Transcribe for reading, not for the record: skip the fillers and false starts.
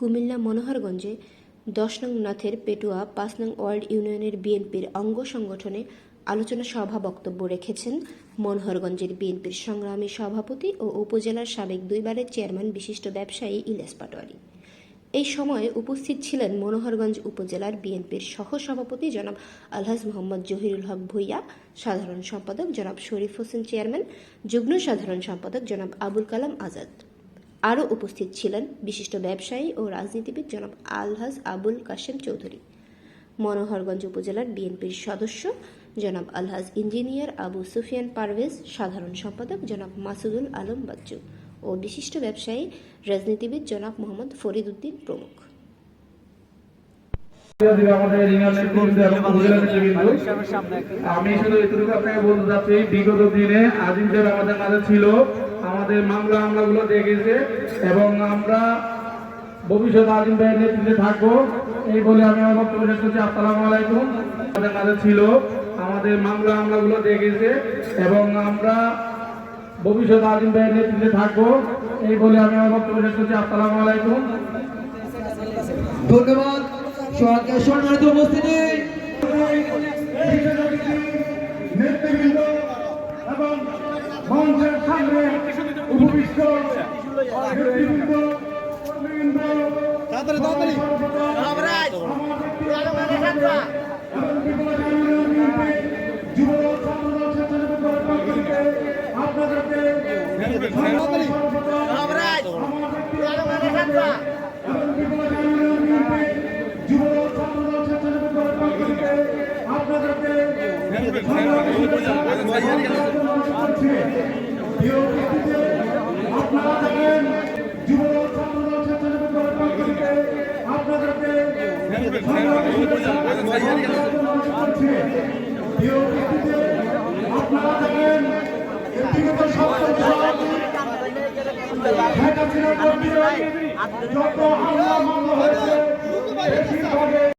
কুমিল্লা মনোহরগঞ্জে ১০ নং নাথের পেটুয়া ৫ নং ওয়ার্ড ইউনিয়নের বিএনপির অঙ্গ সংগঠনে আলোচনা সভা বক্তব্য রেখেছেন মনোহরগঞ্জের বিএনপির সংগ্রামী সভাপতি ও উপজেলার সাবেক ২ বারের চেয়ারম্যান বিশিষ্ট ব্যবসায়ী ইলিয়াস পাটোয়ারী। এই সময়ে উপস্থিত ছিলেন মনোহরগঞ্জ উপজেলার বিএনপির সহসভাপতি জনাব আলহাজ মোহাম্মদ জহিরুল হক ভূঁইয়া, সাধারণ সম্পাদক জনাব শরীফ হোসেন চেয়ারম্যান, যুগ্ম সাধারণ সম্পাদক জনাব আবুল কালাম আজাদ। আরও উপস্থিত ছিলেন বিশিষ্ট ব্যবসায়ী ও রাজনীতিবিদ জনাব আলহাজ আবুল কাশেম চৌধুরী, মনোহরগঞ্জ উপজেলার বিএনপির সদস্য জনাব আলহাজ ইঞ্জিনিয়ার আবু সুফিয়ান পারভেজ, সাধারণ সম্পাদক জনাব মাসুদুল আলম বাচ্চু ও বিশিষ্ট ব্যবসায়ী রাজনীতিবিদ জনাব মোহাম্মদ ফরিদ উদ্দিন প্রমুখ। আমি শুধু এটুকু আপনাকে বলতে চাচ্ছি, বিগত দিনে আজিম সাহেব আমাদের মাঝে ছিল, আমাদের আমলাগুলো দেখেছে এবং আমরা ভবিষ্যতে আজিম ভাইয়ের নেতৃত্বে থাকবো এই বলে আমি আমার বক্তব্য শেষ করছি। আসসালামু আলাইকুম। আমাদের মাঝে ছিল, আমাদের আমলাগুলো দেখেছে এবং আমরা ভবিষ্যতে আজিম ভাইয়ের নেতৃত্বে থাকবো এই বলে আমি আমার বক্তব্য শেষ করছি। আসসালামু আলাইকুম। ধন্যবাদ। সম্মানিত উপস্থিতি, নেতৃবৃন্দ এবং মঞ্চের সামনে উপবিষ্ট নেতৃবৃন্দ, আপনারা জানেন যুব ছাত্রদল স্বেচ্ছাসেবক আপনাদেরকে আপনারা জানেন ব্যক্তিগত যত হামলা মামলা হয়েছে